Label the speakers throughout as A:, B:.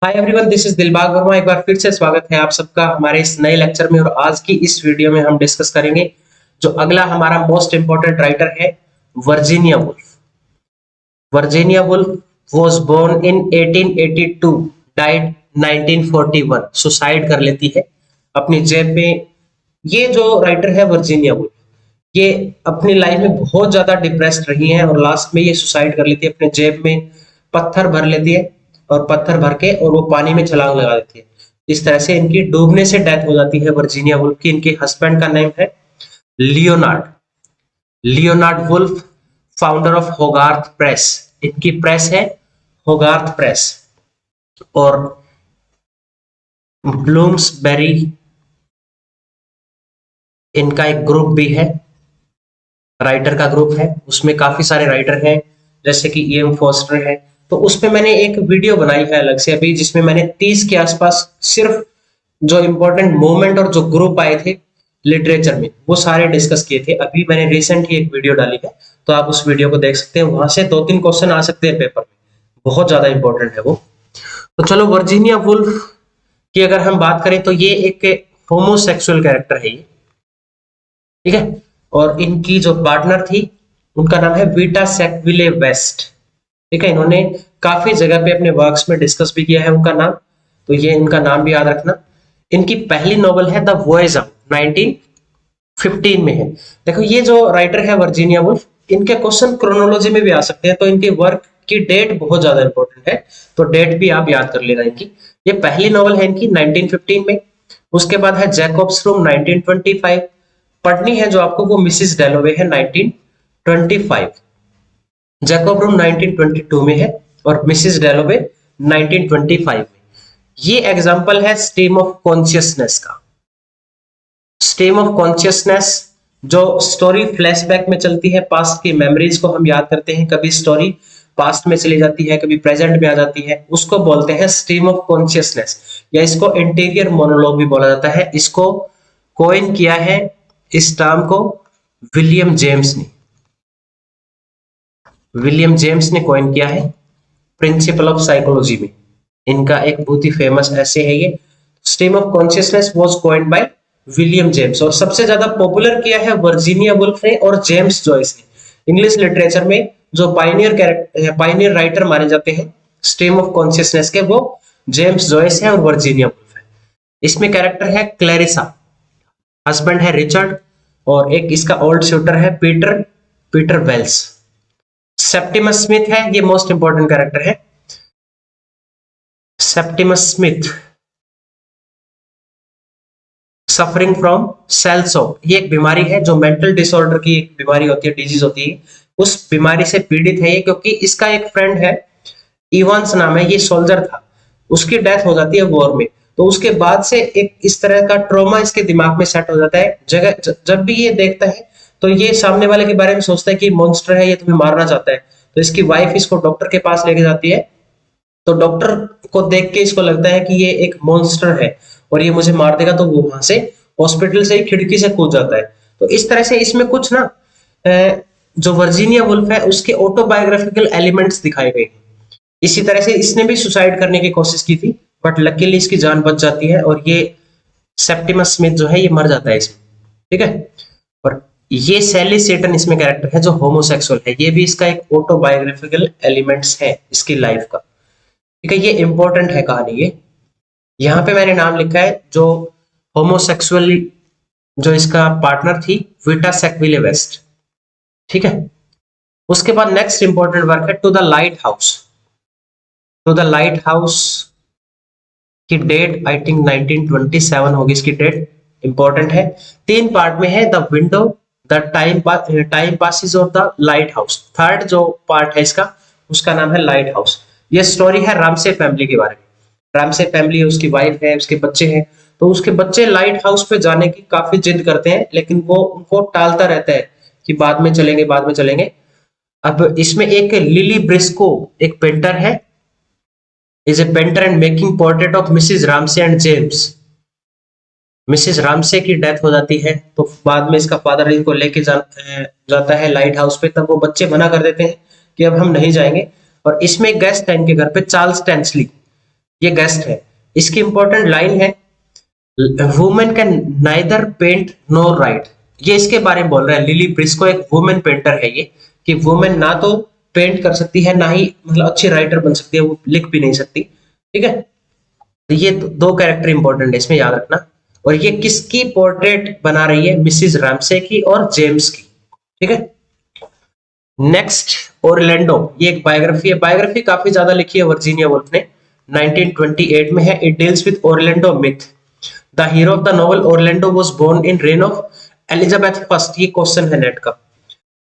A: Hi everyone, this is Dilbag Verma. एक बार फिर से स्वागत है आप सबका हमारे इस नए लेक्चर में। और आज की इस वीडियो में हम डिस्कस करेंगे जो अगला हमारा मोस्ट इंपोर्टेंट राइटर है, Virginia Woolf. Virginia Woolf was born in 1882, died 1941। Suicide कर लेती है अपनी जेब में। ये जो राइटर है वर्जीनिया वुल्फ, ये अपनी लाइफ में बहुत ज्यादा डिप्रेस्ड रही हैं और लास्ट में ये सुसाइड कर लेती है। अपने जेब में पत्थर भर लेती है और पत्थर भर के और वो पानी में छलांग लगा देती है। इस तरह से इनकी डूबने से डेथ हो जाती है वर्जीनिया वुल्फ की। इनके हस्बैंड का नेम है Leonard. Leonard Woolf, founder of Hogarth Press. इनकी प्रेस है होगार्थ प्रेस। और ब्लूम्सबेरी इनका एक ग्रुप भी है, राइटर का ग्रुप है। उसमें काफी सारे राइटर हैं जैसे कि ई एम फॉस्टर है। तो उस पे मैंने एक वीडियो बनाई है अलग से अभी, जिसमें मैंने 30 के आसपास सिर्फ जो इंपॉर्टेंट मूवमेंट और जो ग्रुप आए थे लिटरेचर में वो सारे डिस्कस किए थे। अभी मैंने रिसेंट ही एक वीडियो डाली है, तो आप उस वीडियो को देख सकते हैं। वहां से 2-3 क्वेश्चन आ सकते हैं पेपर में, बहुत ज्यादा इंपॉर्टेंट है वो। तो चलो, वर्जीनिया वुल्फ की अगर हम बात करें तो ये एक होमोसेक्सुअल कैरेक्टर है ये, ठीक है। और इनकी जो पार्टनर थी उनका नाम है वीटा सेक्विले वेस्ट, ठीक है। इन्होंने काफी जगह पे अपने वर्क्स में डिस्कस भी किया है उनका नाम, तो ये इनका नाम भी याद रखना। इनकी पहली नॉवल है द वॉयज ऑफ 1915 में है। देखो, ये जो राइटर है वर्जीनिया वुल्फ, इनके क्वेश्चन क्रोनोलॉजी में भी आ सकते हैं, तो इनके वर्क की डेट बहुत ज्यादा इंपॉर्टेंट है, तो डेट भी आप याद कर लेना इनकी। ये पहली नॉवल है इनकी 1915 में। उसके बाद है जैकॉब्स रूम 1925। पढ़नी है जो आपको वो मिसिस डेलोवे है 1925। जैकब रूम 1922 में है और मिसिस डेलोवे 1925 में। ये एग्जांपल है स्ट्रीम ऑफ कॉन्शियसनेस का। स्ट्रीम ऑफ कॉन्शियसनेस जो स्टोरी फ्लैशबैक में चलती है, पास्ट की मेमोरीज को हम याद करते हैं, कभी स्टोरी पास्ट में चली जाती है, कभी प्रेजेंट में आ जाती है, उसको बोलते हैं स्ट्रीम ऑफ कॉन्शियसनेस, या इसको इंटीरियर मोनोलॉग भी बोला जाता है। इसको कॉइन किया है इस टर्म को विलियम जेम्स ने। विलियम जेम्स ने कॉइन किया है प्रिंसिपल ऑफ साइकोलॉजी में। इनका एक बहुत ही फेमस ऐसे है ये, stream of consciousness was coined by William James. और सबसे ज्यादा पॉपुलर किया है वर्जीनिया वुल्फ ने और जेम्स जॉयस ने। इंग्लिश लिटरेचर में जो पाइनियर राइटर माने जाते हैं स्ट्रीम ऑफ कॉन्शियसनेस के, वो जेम्स जॉयस है और वर्जीनिया वुल्फ है। इसमें कैरेक्टर है क्लैरिसा, हस्बैंड है रिचर्ड, और एक इसका ओल्ड शूटर है Peter Peter Walsh. Septimus Smith है, ये मोस्ट इंपॉर्टेंट कैरेक्टर है। सेप्टिमस स्मिथ सफरिंग फ्रॉम सेल्सोप, ये एक बीमारी है जो मेंटल डिसऑर्डर की एक बीमारी होती है, डिजीज होती है। उस बीमारी से पीड़ित है ये, क्योंकि इसका एक फ्रेंड है, इवांस नाम है, ये सोल्जर था, उसकी डेथ हो जाती है वॉर में। तो उसके बाद से एक इस तरह का ट्रॉमा इसके दिमाग में सेट हो जाता है। जब भी ये देखता है तो ये सामने वाले के बारे में सोचता है कि मॉन्स्टर है, ये तुम्हें मारना चाहता है। तो इसकी वाइफ इसको डॉक्टर के पास लेके जाती है, तो डॉक्टर को देख के इसको लगता है कि ये एक मॉन्स्टर है और ये मुझे मार देगा, तो वो वहां से हॉस्पिटल से ही खिड़की से कूद जाता है। तो इस तरह से इसमें कुछ ना जो वर्जीनिया वुल्फ है उसके ऑटोबायोग्राफिकल एलिमेंट्स दिखाए गए हैं। इसी तरह से इसने भी सुसाइड करने की कोशिश की थी, बट लकीली इसकी जान बच जाती है और ये सेप्टिमस स्मिथ जो है ये मर जाता है इसमें, ठीक है। और ये सैली सेटन इसमें कैरेक्टर है जो होमोसेक्सुअल है, ये भी इसका एक ऑटोबायोग्राफिकल एलिमेंट्स है इसकी लाइफ का, ठीक है। ये इंपॉर्टेंट है कहानी ये। यहाँ पे मैंने नाम लिखा है जो होमोसेक्सुअल जो इसका पार्टनर थी, विटा सेक्विले वेस्ट, ठीक है। उसके बाद नेक्स्ट इंपॉर्टेंट वर्क है to the lighthouse. To the lighthouse की डेट आई थिंक 1927 होगी इसकी डेट, इंपॉर्टेंट है। 3 पार्ट में है, the window, the time passes और द लाइट हाउस। थर्ड जो पार्ट है इसका, उसका नाम है लाइट हाउस। ये स्टोरी है रामसे फैमिली के बारे में। रामसे फैमिली है, उसकी वाइफ है, उसके बच्चे हैं। तो उसके बच्चे लाइट हाउस पे जाने की काफी जिद करते हैं, लेकिन वो उनको टालता रहता है कि बाद में चलेंगे, बाद में चलेंगे। अब इसमें एक लिली ब्रिस्को एक पेंटर है, is a painter and making portrait of Mrs. Ramsay and James. Mrs Ramsay की डेथ हो जाती है, तो बाद में इसका फादर इनको लेके जाता है लाइट हाउस पे। तब वो बच्चे मना कर देते हैं कि अब हम नहीं जाएंगे। और इसमें एक गेस्ट है इनके घर पे, चार्ल्स टेंसली। ये गेस्ट है। इसकी इंपॉर्टेंट लाइन है, women can neither paint nor write. ये इसके बारे में बोल रहा है, लिली ब्रिस्को एक वुमेन पेंटर है ये, कि वुमेन ना तो पेंट कर सकती है ना ही मतलब अच्छी राइटर बन सकती है, वो लिख भी नहीं सकती। ठीक है, तो ये दो कैरेक्टर इंपॉर्टेंट है, इसमें याद रखना। और ये किसकी पोर्ट्रेट बना रही है, मिसिस रैमसे की और जेम्स की। ठीक है, नेक्स्ट ओरलैंडो, ये एक बायोग्राफी है। बायोग्राफी काफी ज्यादा लिखी है वर्जीनिया वुल्फ ने, 1928 में है। It deals with Orlando myth. The hero of the novel Orlando was born in reign of Elizabeth first. ये क्वेश्चन है नेट का,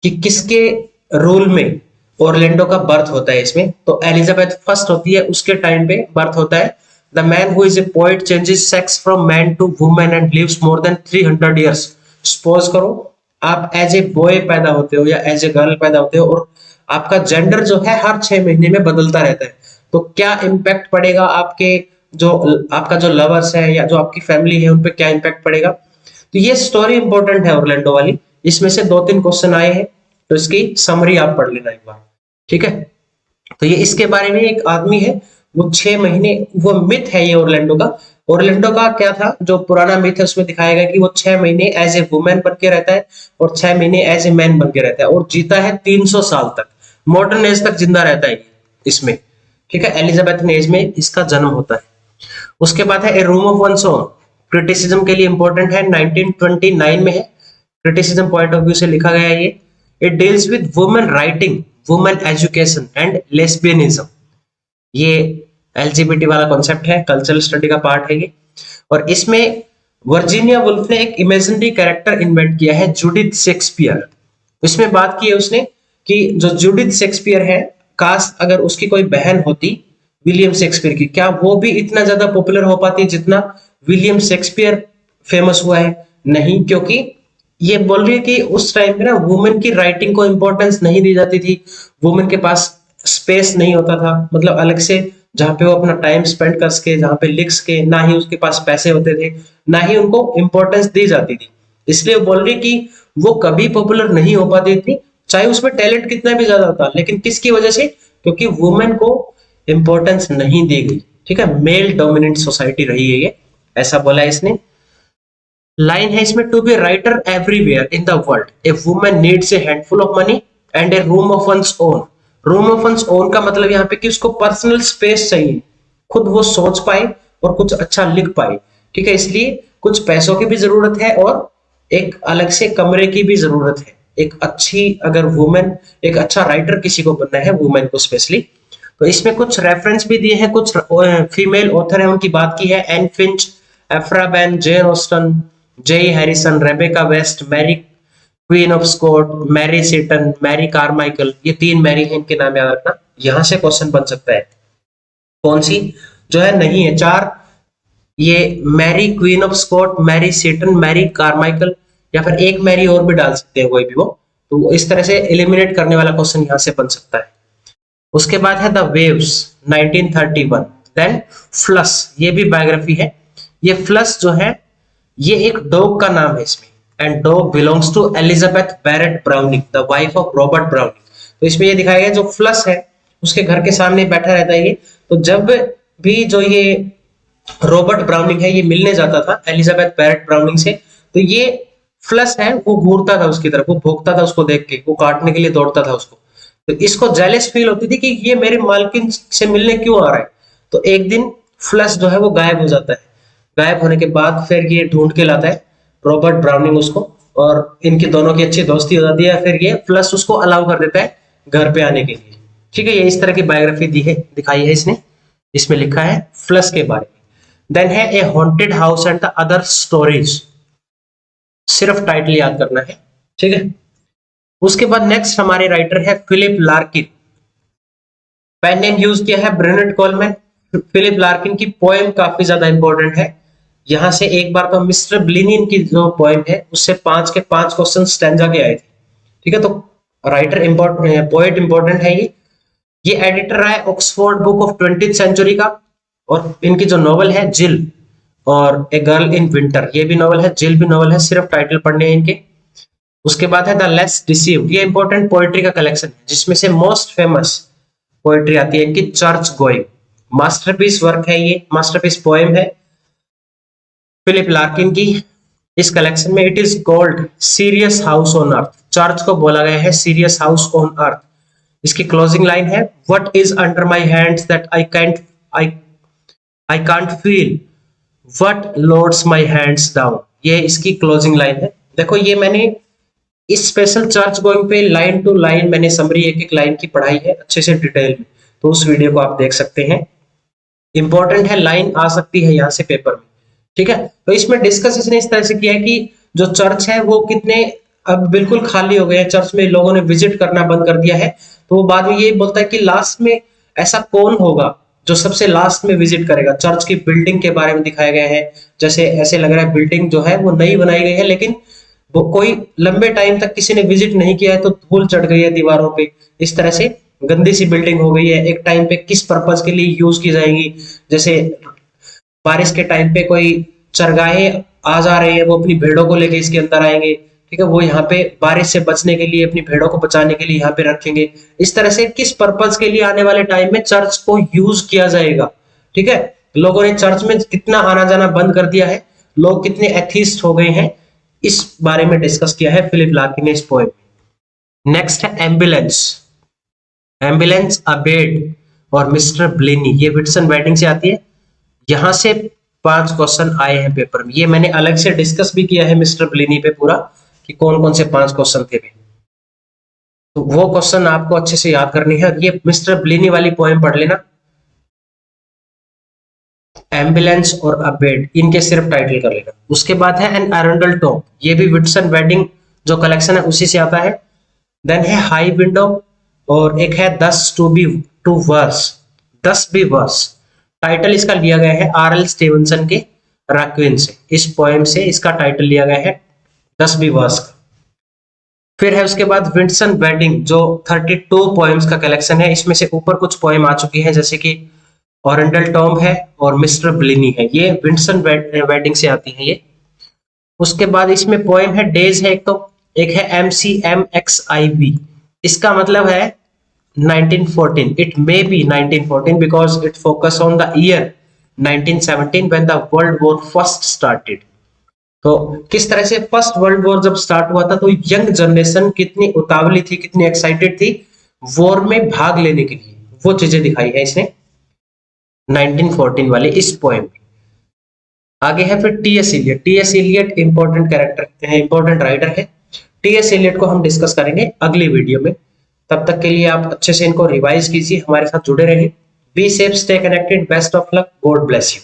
A: कि किसके रूल में ओरलैंडो का बर्थ होता है इसमें, तो एलिजाबेथ फर्स्ट होती है, उसके टाइम पे बर्थ होता है। The man who is a poet changes sex from man to women and lives more than 300 years. Suppose करो आप एज ए बॉय पैदा होते हो या एज ए गर्ल पैदा होते हो, और आपका जेंडर जो है हर 6 महीने में बदलता रहता है, तो क्या इम्पैक्ट पड़ेगा आपके जो आपका जो लवर्स है या जो आपकी फैमिली है उन पे क्या इम्पैक्ट पड़ेगा। तो ये स्टोरी इंपॉर्टेंट है ओरलैंडो वाली। इसमें से 2-3 क्वेश्चन आए हैं, तो इसकी समरी आप पढ़ लेना एक बार। ठीक है, तो ये इसके बारे में एक आदमी है, वो 6 महीने, वो मिथ है ये ओरलैंडो का। ओरलैंडो का क्या था, जो पुराना मिथ है उसमें दिखाया गया कि वो 6 महीने एज ए वुमेन बन के रहता है और 6 महीने एज ए मैन बन के रहता है, और जीता है 300 साल तक, मॉडर्न एज तक जिंदा रहता है इसमें। ठीक है, एलिजाबेथ एज में इसका जन्म होता है। उसके बाद है a room of one's own, criticism के लिए इंपॉर्टेंट है, 1929 में है। क्रिटिसिज्म पॉइंट ऑफ व्यू से लिखा गया है ये। It deals with women writing, women education and lesbianism. ये एलजीबीटी वाला कॉन्सेप्ट है, कल्चरल स्टडी का पार्ट है ये। और इसमें वर्जीनिया वुल्फ ने एक इमेजिनरी कैरेक्टर इन्वेंट किया है, जूडिथ शेक्सपियर। इसमें बात की है उसने कि जो जूडिथ शेक्सपियर है, काश अगर उसकी कोई बहन होती विलियम शेक्सपियर की, क्या वो भी इतना ज्यादा पॉपुलर हो पाती जितना विलियम शेक्सपियर फेमस हुआ है? नहीं, क्योंकि ये बोल रही है कि उस टाइम पे ना वुमेन की राइटिंग को इंपॉर्टेंस नहीं दी जाती थी, वुमेन के पास स्पेस नहीं होता था, मतलब अलग से जहाँ पे वो अपना टाइम स्पेंड कर सके, जहाँ पे लिख सके, ना ही उसके पास पैसे होते थे, ना ही उनको इंपॉर्टेंस दी जाती थी। इसलिए वो बोल रही कि वो कभी पॉपुलर नहीं हो पाती थी, चाहे उसमें टैलेंट कितना भी ज्यादा होता, लेकिन किसकी वजह से? क्योंकि वुमेन को इंपॉर्टेंस नहीं दी गई। ठीक है, मेल डोमिनेंट सोसाइटी रही है ये, ऐसा बोला है इसने। लाइन है इसमें, to be writer everywhere in the world a woman needs a handful of money and a room of one's own. Room of one's own का मतलब यहाँ पे कि उसको पर्सनल स्पेस चाहिए, खुद वो सोच पाए और कुछ अच्छा लिख पाए। ठीक है, इसलिए कुछ पैसों की भी जरूरत है और एक अलग से कमरे की भी जरूरत है। एक अच्छी अगर वुमेन, एक अच्छा राइटर किसी को बनना है, वुमेन को स्पेशली, तो इसमें कुछ रेफरेंस भी दिए हैं, कुछ फीमेल ऑथर है उनकी बात की है, Anne Finch, Aphra Behn, Jane Austen, J E Harrison, Rebecca West, Mary Queen of Scot, Mary Seton, Mary Carmichael. ये 3 मैरी हैं, इनके नाम याद रखना, यहां से क्वेश्चन बन सकता है। कौन सी जो है नहीं है, 4, ये Mary Queen of Scot, Mary Seton, Mary Carmichael, या फिर एक मैरी और भी डाल सकते हैं कोई भी वो, तो इस तरह से एलिमिनेट करने वाला क्वेश्चन यहां से बन सकता है। उसके बाद है द वेव्स, 1931। देन फ्लस, ये भी बायोग्राफी है। ये फ्लस जो है ये एक डॉग का नाम है इसमें, and dog belongs to Elizabeth Barrett Browning, the wife of Robert Browning. तो इसमें ये दिखाया गया जो फ्लस है उसके घर के सामने बैठा रहता है ये, तो जब भी जो ये रॉबर्ट ब्राउनिंग है ये मिलने जाता था एलिजाबेथ बैरेट ब्राउनिंग से, तो ये फ्लस है वो घूरता था उसकी तरफ, वो भोंकता था उसको देख के, वो काटने के लिए दौड़ता था उसको। तो इसको जेलस फील होती थी कि ये मेरे मालकिन से मिलने क्यों आ रहा है। तो एक दिन फ्लस जो है वो गायब हो जाता है। गायब होने के बाद फिर ये ढूंढ के लाता है रॉबर्ट ब्राउनिंग उसको, और इनकी दोनों की अच्छी दोस्ती हो जाती है। फिर ये फ्लस उसको अलाउ कर देता है घर पे आने के लिए। ठीक है, ये इस तरह की बायोग्राफी दी है, दिखाई है इसने। इसमें लिखा है फ्लस के बारे में। देन है a haunted house and the other stories, सिर्फ टाइटल याद करना है। ठीक है, उसके बाद नेक्स्ट हमारे राइटर है Philip Larkin. Pen name use किया है ब्रेनेट कोलमैन। फिलिप लार्किन की पोएम काफी ज्यादा इंपॉर्टेंट है। यहां से एक बार तो मिस्टर ब्लिनियन की जो पोएम है उससे 5 के 5 क्वेश्चन स्टैंजा के आए थे। ठीक है, तो राइटर इंपॉर्टेंट, पोएट इंपॉर्टेंट है ये एडिटर रहा है Oxford book of 20th century का। और इनकी जो नॉवल है जिल और ए गर्ल इन विंटर, ये भी नॉवल है, जिल भी नॉवल है, सिर्फ टाइटल पढ़ने हैं इनके। उसके बाद है द लेस डिसीव्ड, ये इंपॉर्टेंट पोएट्री का कलेक्शन है जिसमें से मोस्ट फेमस पोएट्री आती है इनकी चर्च गोइंग। मास्टरपीस वर्क है, ये मास्टरपीस पोएम है फिलिप लार्किन की इस कलेक्शन में। It is called serious house on earth, church को बोला गया है सीरियस हाउस ऑन अर्थ। इसकी क्लोजिंग लाइन है what is under my hands that I can't feel what loads my hands down, ये इसकी क्लोजिंग लाइन है। देखो ये मैंने इस स्पेशल चर्च गोइंग पे लाइन टू लाइन मैंने समरी एक एक लाइन की पढ़ाई है अच्छे से डिटेल में, तो उस वीडियो को आप देख सकते हैं। इंपॉर्टेंट है, लाइन आ सकती है यहाँ से पेपर में, ठीक है। तो इसमें डिस्कस इसने इस तरह से किया है कि जो चर्च है वो कितने अब बिल्कुल खाली हो गए हैं, चर्च में लोगों ने विजिट करना बंद कर दिया है। तो वो बाद में ये बोलता है कि लास्ट में ऐसा कौन होगा जो सबसे लास्ट में विजिट करेगा। चर्च की बिल्डिंग के बारे में दिखाया गया है, जैसे ऐसे लग रहा है बिल्डिंग जो है वो नई बनाई गई है, लेकिन वो कोई लंबे टाइम तक किसी ने विजिट नहीं किया है, तो धूल चढ़ गई है दीवारों पे, इस तरह से गंदी सी बिल्डिंग हो गई है। एक टाइम पे किस पर्पज के लिए यूज की जाएगी, जैसे बारिश के टाइम पे कोई चरगाहे आ जा रहे हैं, वो अपनी भेड़ों को लेके इसके अंदर आएंगे, ठीक है, वो यहाँ पे बारिश से बचने के लिए अपनी भेड़ों को बचाने के लिए यहाँ पे रखेंगे। इस तरह से किस पर्पज के लिए आने वाले टाइम में चर्च को यूज किया जाएगा, ठीक है। लोगों ने चर्च में कितना आना जाना बंद कर दिया है, लोग कितने एथीस्ट हो गए हैं, इस बारे में डिस्कस किया है फिलिप लार्किन ने इस पोएम में। नेक्स्ट है एम्बुलेंस, एम्बुलेंस, अ बेड और मिस्टर ब्लेनी, ये विटसन वेडिंग से आती है। यहां से 5 क्वेश्चन आए हैं पेपर में, ये मैंने अलग से डिस्कस भी किया है मिस्टर ब्लेनी पे पूरा कि कौन कौन से 5 क्वेश्चन थे, तो वो क्वेश्चन आपको अच्छे से याद करनी है। ये मिस्टर ब्लेनी वाली पोएम पढ़ लेना, एम्बुलेंस और अ बेड, इनके सिर्फ टाइटल कर लेना। उसके बाद है एन अरेंडल टॉप, ये भी विटसन वेडिंग जो कलेक्शन है उसी से आता है। देन है हाई विंडो और एक है 10 टू वर्स, 10 भी वर्स। टाइटल इसका लिया गया है आर.एल. स्टीवेंसन के रैक्विन से, इस पोएम से इसका टाइटल लिया गया है 10 भी वर्स का। फिर है उसके बाद विटसन वेडिंग जो 32 पोएम्स का कलेक्शन है, इसमें से ऊपर कुछ पोएम आ चुकी है जैसे कि ओरेंडल टॉम है और मिस्टर ब्लिनी है, ये विटसन वेडिंग से आती है ये। उसके बाद इसमें पोएम है डेज है एक है MCMXIB, इसका मतलब है 1914, it may be 1914 because it focus on the year 1917 when the world war first started. तो किस तरह से फर्स्ट वर्ल्ड वॉर जब स्टार्ट हुआ था तो यंग जनरेशन कितनी उतावली थी, कितनी एक्साइटेड थी वॉर में भाग लेने के लिए, वो चीजें दिखाई है इसने 1914 वाले इस पोएम में। आगे है फिर T S. Eliot, T S. Eliot important character है, इंपॉर्टेंट राइटर है। टी.एस. इलियट को हम डिस्कस करेंगे अगली वीडियो में, तब तक के लिए आप अच्छे से इनको रिवाइज कीजिए, हमारे साथ जुड़े रहें। Be safe, stay connected, best of luck, God bless you.